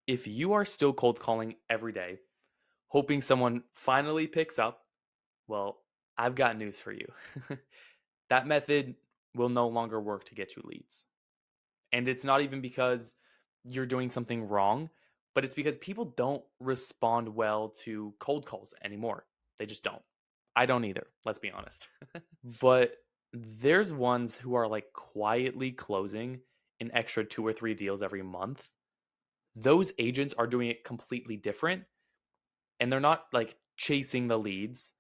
If you are still cold calling every day, hoping someone finally picks up, well, I've got news for you. That method will no longer work to get you leads. And it's not even because you're doing something wrong, but it's because people don't respond well to cold calls anymore. They just don't. I don't either, let's be honest. But there's ones who are like quietly closing an extra two or three deals every month. Those agents are doing it completely different, and they're not like chasing the leads,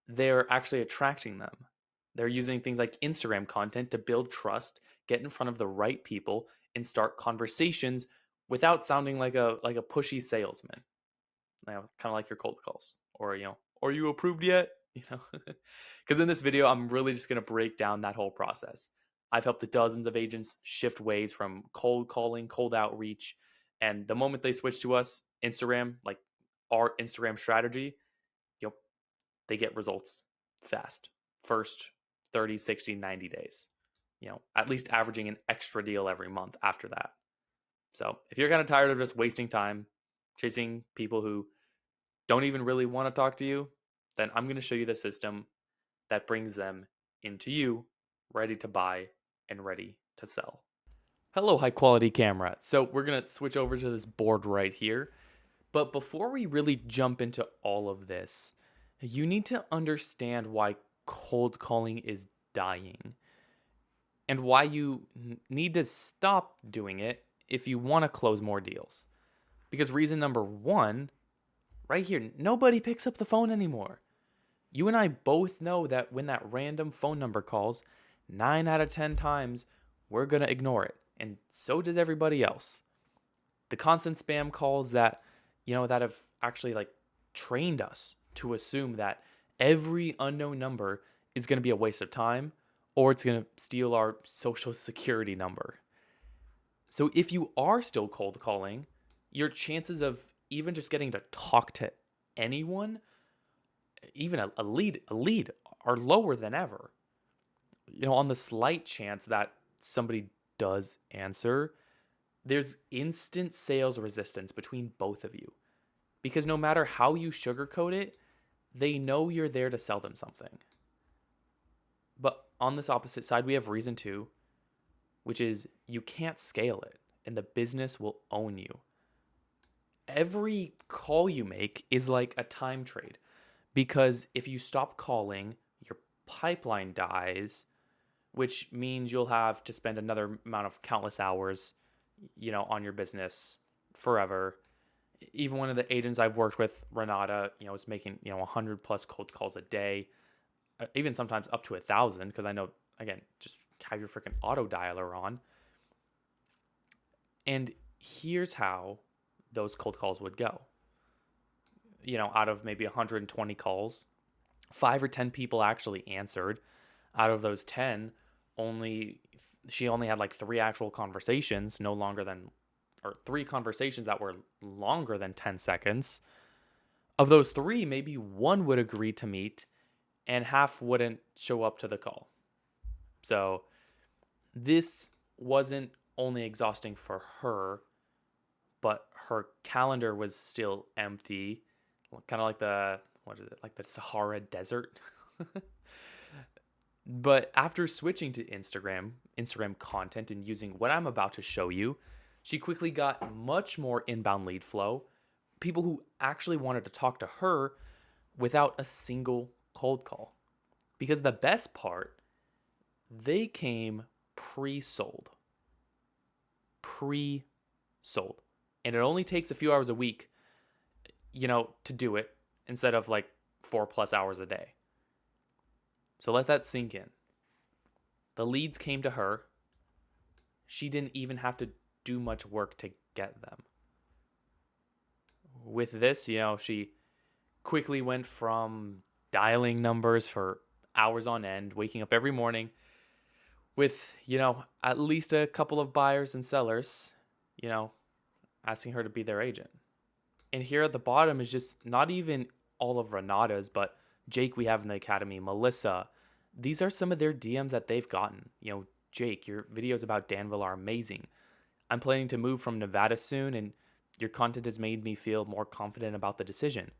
they're actually attracting them. They're using things like Instagram content to build trust, get in front of the right people, and start conversations without sounding like a pushy salesman. Kind of like your cold calls, or are you approved yet? Because in this video, I'm really just gonna break down that whole process. I've helped dozens of agents shift ways from cold calling, cold outreach, and the moment they switch to us, Instagram, like our Instagram strategy, you know, they get results fast. First 30, 60, 90 days. At least averaging an extra deal every month after that. So if you're kind of tired of just wasting time chasing people who don't even really want to talk to you, then I'm going to show you the system that brings them into you, ready to buy and ready to sell. Hello, high quality camera. So we're going to switch over to this board right here. But before we really jump into all of this, you need to understand why cold calling is dying and why you need to stop doing it if you want to close more deals. Because reason number one, right here, nobody picks up the phone anymore. You and I both know that when that random phone number calls, 9 out of 10 times, we're going to ignore it. And so does everybody else. The constant spam calls that have actually like trained us to assume that every unknown number is going to be a waste of time or it's going to steal our social security number. So if you are still cold calling, your chances of even just getting to talk to anyone, even a lead are lower than ever. On the slight chance that somebody does answer, there's instant sales resistance between both of you. Because no matter how you sugarcoat it, they know you're there to sell them something. But on this opposite side, we have reason two, which is you can't scale it and the business will own you. Every call you make is like a time trade because if you stop calling, your pipeline dies, which means you'll have to spend another amount of countless hours, on your business forever. Even one of the agents I've worked with, Renata, is making 100 plus cold calls a day, even sometimes up to 1,000. Because I know, again, just have your freaking auto dialer on. And here's how those cold calls would go. Out of maybe 120 calls, 5 or 10 people actually answered. Out of those 10, she only had like 3 actual conversations, no longer than, or 3 conversations that were longer than 10 seconds. Of those 3, maybe one would agree to meet and half wouldn't show up to the call. So this wasn't only exhausting for her, but her calendar was still empty, kind of like like the Sahara Desert. But after switching to Instagram content and using what I'm about to show you, she quickly got much more inbound lead flow, people who actually wanted to talk to her without a single cold call. Because the best part, they came pre-sold. Pre-sold. And it only takes a few hours a week, to do it instead of like 4+ hours a day. So let that sink in. The leads came to her. She didn't even have to do much work to get them. With this, she quickly went from dialing numbers for hours on end, waking up every morning with, at least a couple of buyers and sellers, asking her to be their agent. And here at the bottom is just not even all of Renata's, but Jake we have in the academy, Melissa. These are some of their DMs that they've gotten. Jake, your videos about Danville are amazing. I'm planning to move from Nevada soon, and Your content has made me feel more confident about the decision.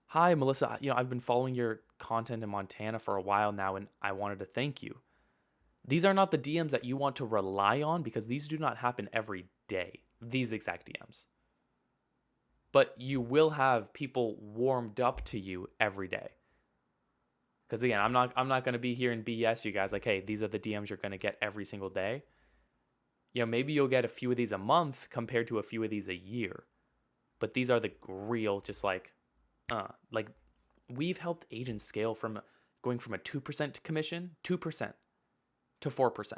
Hi, Melissa. I've been following your content in Montana for a while now, and I wanted to thank you. These are not the DMs that you want to rely on because these do not happen every day, these exact DMs. But you will have people warmed up to you every day. Because again, I'm not going to be here and BS you guys like, hey, these are the DMs you're going to get every single day. Maybe you'll get a few of these a month compared to a few of these a year. But these are the real, just like we've helped agents scale from going from a 2% commission, 2% to 4%.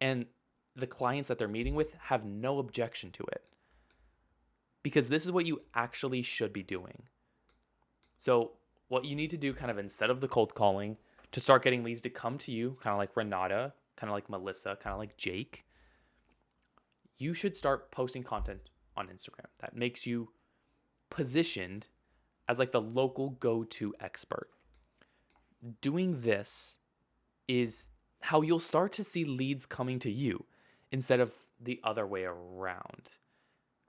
And the clients that they're meeting with have no objection to it. Because this is what you actually should be doing. So what you need to do kind of instead of the cold calling to start getting leads to come to you, kind of like Renata, kind of like Melissa, kind of like Jake, you should start posting content on Instagram that makes you positioned as like the local go-to expert. Doing this is how you'll start to see leads coming to you instead of the other way around.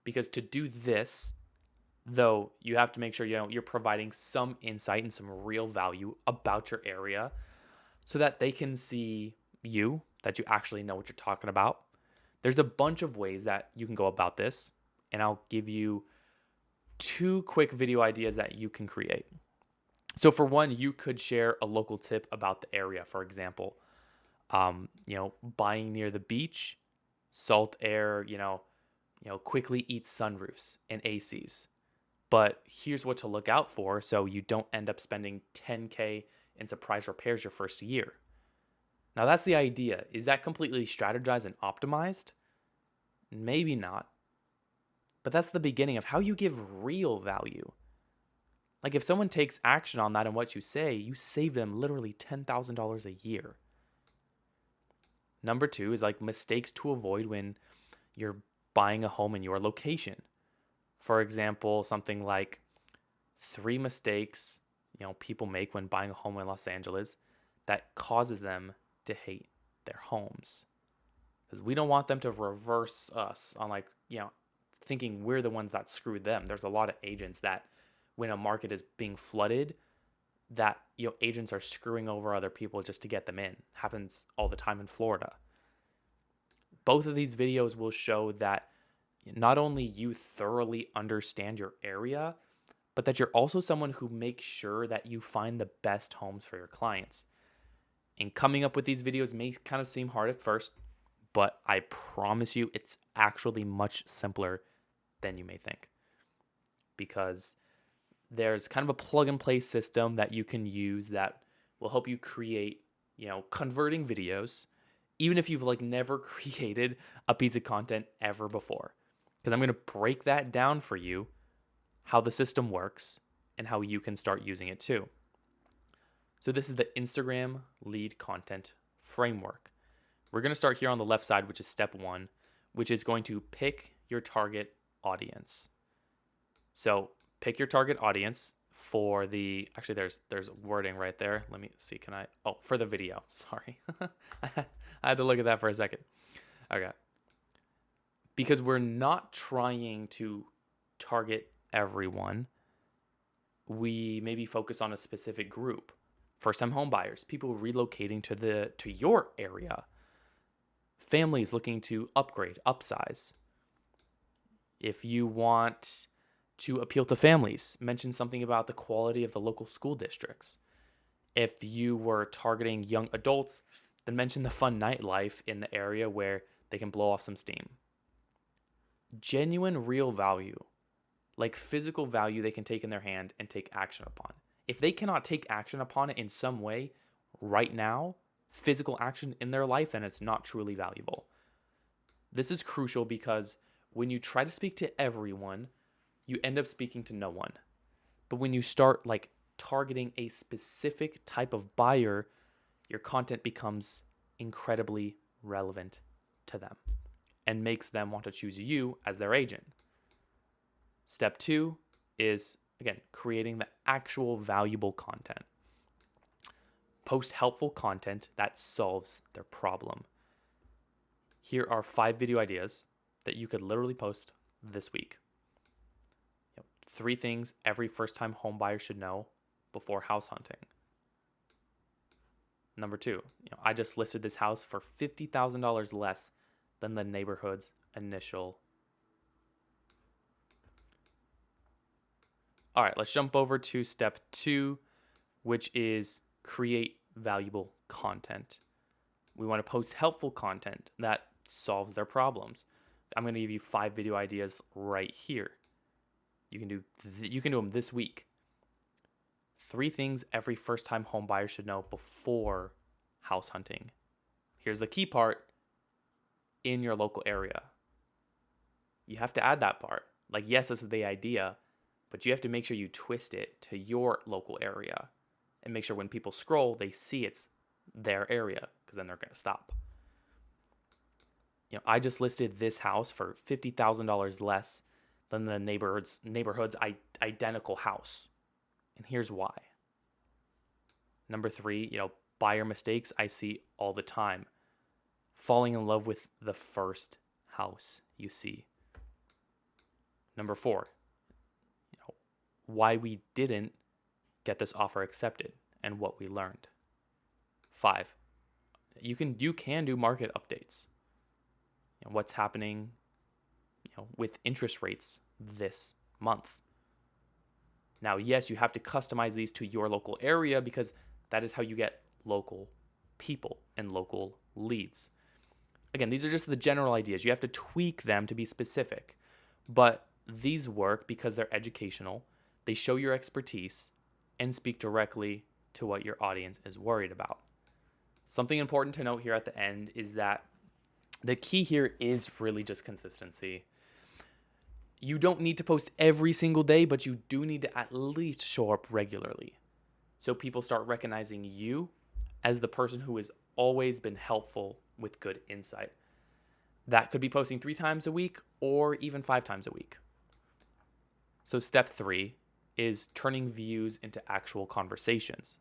Because to do this, though, you have to make sure you're providing some insight and some real value about your area so that they can see that you actually know what you're talking about. There's a bunch of ways that you can go about this, and I'll give you 2 quick video ideas that you can create. So for one, you could share a local tip about the area. For example, buying near the beach, salt air, quickly eat sunroofs and ACs. But here's what to look out for so you don't end up spending $10K in surprise repairs your first year. Now that's the idea. Is that completely strategized and optimized? Maybe not. But that's the beginning of how you give real value. Like if someone takes action on that and what you say, you save them literally $10,000 a year. Number 2 is like mistakes to avoid when you're buying a home in your location. For example, something like 3 mistakes, people make when buying a home in Los Angeles that causes them to hate their homes. Because we don't want them to reverse us on thinking we're the ones that screwed them. There's a lot of agents that when a market is being flooded, that agents are screwing over other people just to get them in. Happens all the time in Florida. Both of these videos will show that not only you thoroughly understand your area, but that you're also someone who makes sure that you find the best homes for your clients. And coming up with these videos may kind of seem hard at first, but I promise you it's actually much simpler than you may think. Because there's kind of a plug and play system that you can use that will help you create, converting videos, even if you've never created a piece of content ever before. Because I'm going to break that down for you, how the system works and how you can start using it too. So this is the Instagram lead content framework. We're going to start here on the left side, which is step 1, which is going to pick your target audience. So pick your target audience for actually there's wording right there. Let me see, for the video, sorry. I had to look at that for a second. Okay. Because we're not trying to target everyone. We maybe focus on a specific group. First-time home buyers, people relocating to your area, families looking to upgrade, upsize. If you want to appeal to families, mention something about the quality of the local school districts. If you were targeting young adults, then mention the fun nightlife in the area where they can blow off some steam. Genuine, real value, like physical value they can take in their hand and take action upon. If they cannot take action upon it in some way right now, physical action in their life, then it's not truly valuable. This is crucial because when you try to speak to everyone, you end up speaking to no one. But when you start targeting a specific type of buyer, your content becomes incredibly relevant to them and makes them want to choose you as their agent. Step 2 is, again, creating the actual valuable content. Post helpful content that solves their problem. Here are 5 video ideas that you could literally post this week. 3 things every first-time home buyer should know before house hunting. Number 2, I just listed this house for $50,000 less than the neighborhood's initial. All right, let's jump over to step 2, which is create valuable content. We want to post helpful content that solves their problems. I'm going to give you 5 video ideas right here. You can do them this week. 3 things every first-time home buyer should know before house hunting. Here's the key part: in your local area. You have to add that part. Like, yes, this is the idea, but you have to make sure you twist it to your local area and make sure when people scroll, they see it's their area, because then they're going to stop. I just listed this house for $50,000 less than the neighborhood's identical house. And here's why. Number 3, buyer mistakes I see all the time. Falling in love with the first house you see. Number 4, why we didn't get this offer accepted and what we learned. 5, you can do market updates. What's happening, with interest rates this month. Now, yes, you have to customize these to your local area because that is how you get local people and local leads. Again, these are just the general ideas. You have to tweak them to be specific, but these work because they're educational. They show your expertise and speak directly to what your audience is worried about. Something important to note here at the end is that the key here is really just consistency. You don't need to post every single day, but you do need to at least show up regularly, so people start recognizing you as the person who has always been helpful with good insight. That could be posting 3 times a week or even 5 times a week. So step 3 is turning views into actual conversations.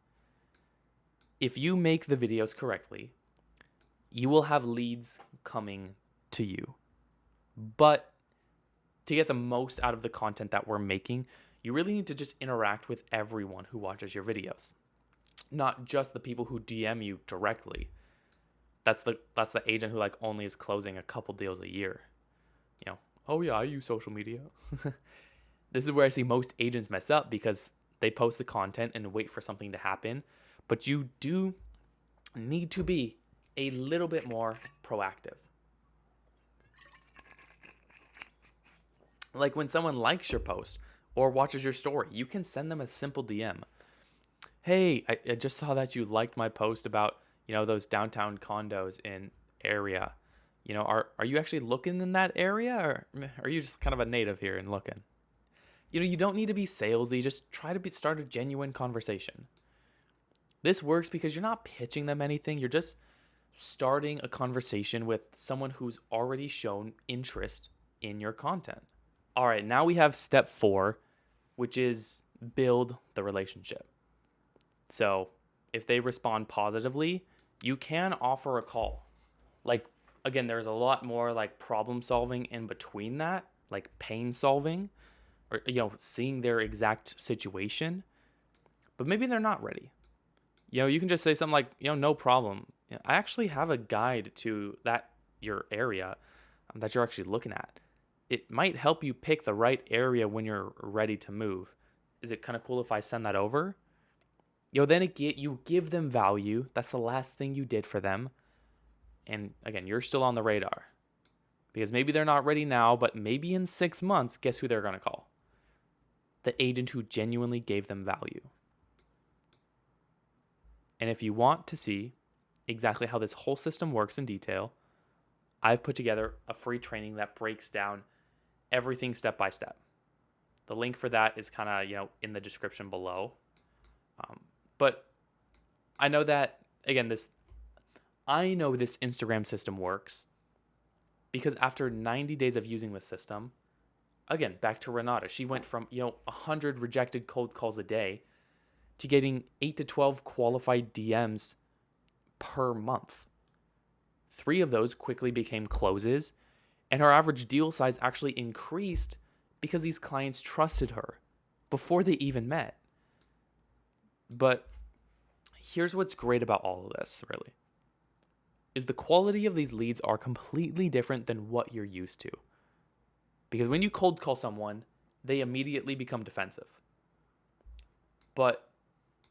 If you make the videos correctly, you will have leads coming to you. But to get the most out of the content that we're making, you really need to just interact with everyone who watches your videos, not just the people who DM you directly. That's the agent who only is closing a couple deals a year. Oh yeah, I use social media. This is where I see most agents mess up, because they post the content and wait for something to happen. But you do need to be a little bit more proactive. Like when someone likes your post or watches your story, you can send them a simple DM. Hey, I just saw that you liked my post about, those downtown condos in area. Are you actually looking in that area, or are you just kind of a native here and looking? You don't need to be salesy. Just try to start a genuine conversation. This works because you're not pitching them anything. You're just starting a conversation with someone who's already shown interest in your content. All right, now we have step 4, which is build the relationship. So if they respond positively, you can offer a call. Again, there's a lot more problem solving in between that, like pain solving, or seeing their exact situation. But maybe they're not ready. You can just say something like, no problem. I actually have a guide to your area that you're actually looking at. It might help you pick the right area when you're ready to move. Is it kind of cool if I send that over? Then you give them value. That's the last thing you did for them. And again, you're still on the radar. Because maybe they're not ready now, but maybe in 6 months, guess who they're going to call? The agent who genuinely gave them value. And if you want to see exactly how this whole system works in detail, I've put together a free training that breaks down everything step by step. The link for that is kind of, in the description below. But I know that, again, this Instagram system works because after 90 days of using the system, again, back to Renata, she went from, 100 rejected cold calls a day to getting 8 to 12 qualified DMs per month. 3 of those quickly became closes, And her average deal size actually increased because these clients trusted her before they even met. But here's what's great about all of this, really, is the quality of these leads are completely different than what you're used to. Because when you cold call someone, they immediately become defensive. But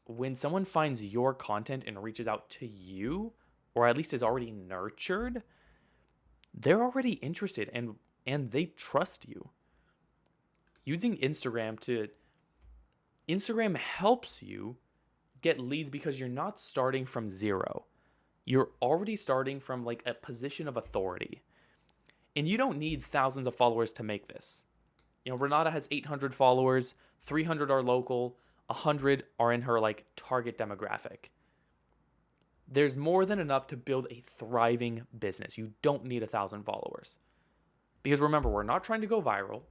when someone finds your content and reaches out to you, or at least is already nurtured, they're already interested and they trust you. Using Instagram helps you get leads because you're not starting from zero. You're already starting from like a position of authority. And you don't need thousands of followers to make this. Renata has 800 followers, 300 are local, 100 are in her like target demographic. There's more than enough to build a thriving business. You don't need 1,000 followers. Because remember, we're not trying to go viral.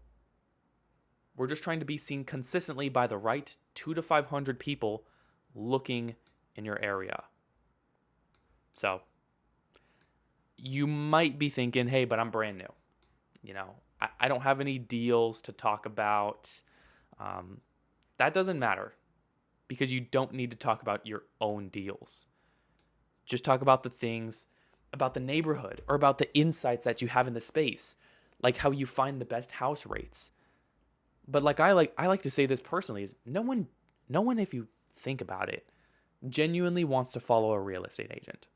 We're just trying to be seen consistently by the right 200 to 500 people looking in your area. So you might be thinking, hey, but I'm brand new. I don't have any deals to talk about. That doesn't matter because you don't need to talk about your own deals. Just talk about the things about the neighborhood or about the insights that you have in the space, like how you find the best house rates. But I like to say this personally is no one, if you think about it, genuinely wants to follow a real estate agent.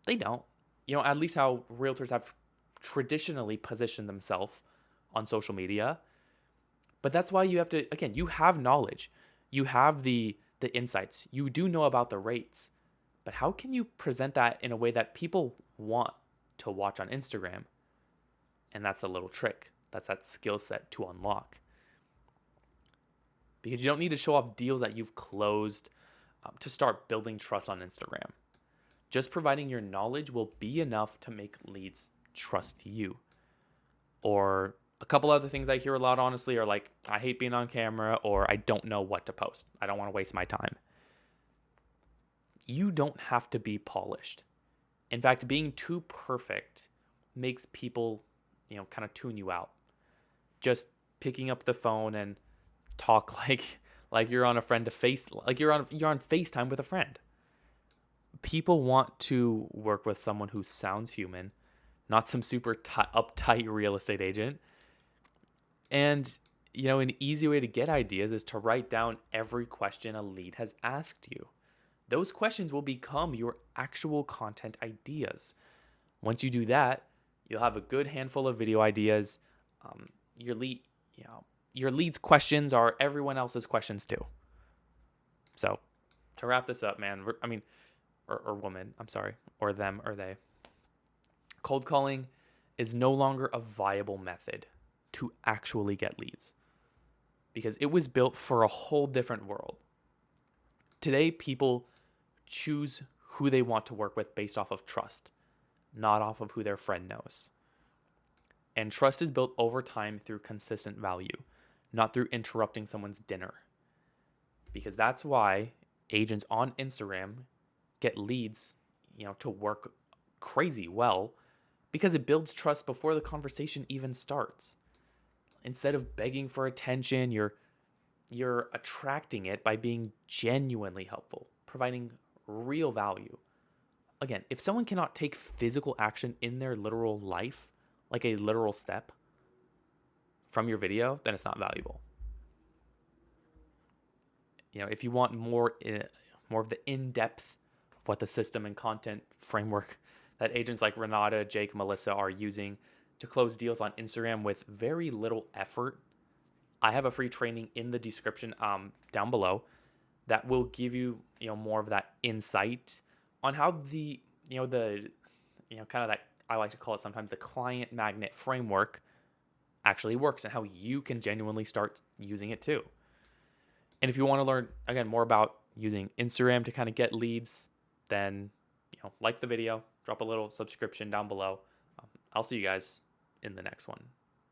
They don't. At least how realtors have traditionally positioned themselves on social media. But that's why you have to, again, you have knowledge. You have the insights. You do know about the rates. But how can you present that in a way that people want to watch on Instagram? And that's a little trick. That's that skill set to unlock. Because you don't need to show off deals that you've closed to start building trust on Instagram. Just providing your knowledge will be enough to make leads trust you. Or a couple other things I hear a lot, honestly, are like, I hate being on camera, or I don't know what to post. I don't want to waste my time. You don't have to be polished. In fact, being too perfect makes people, kind of tune you out. Just picking up the phone and talk like you're on a friend to face, like you're on FaceTime with a friend. People want to work with someone who sounds human, not some super uptight real estate agent. And, an easy way to get ideas is to write down every question a lead has asked you. Those questions will become your actual content ideas. Once you do that, you'll have a good handful of video ideas. Your lead's questions are everyone else's questions too. So, to wrap this up, man, or woman, I'm sorry, or them or they. Cold calling is no longer a viable method to actually get leads because it was built for a whole different world. Today, people choose who they want to work with based off of trust, not off of who their friend knows. And trust is built over time through consistent value, not through interrupting someone's dinner. Because that's why agents on Instagram get leads, to work crazy well, because it builds trust before the conversation even starts. Instead of begging for attention, you're attracting it by being genuinely helpful, providing real value. Again, if someone cannot take physical action in their literal life, like a literal step from your video, then it's not valuable. If you want more of the in-depth of what the system and content framework that agents like Renata, Jake, Melissa are using to close deals on Instagram with very little effort, I have a free training in the description down below that will give you, more of that insight on how the kind of that, I like to call it sometimes, the client magnet framework actually works and how you can genuinely start using it too. And if you want to learn, again, more about using Instagram to kind of get leads, then, like the video, drop a little subscription down below. I'll see you guys in the next one.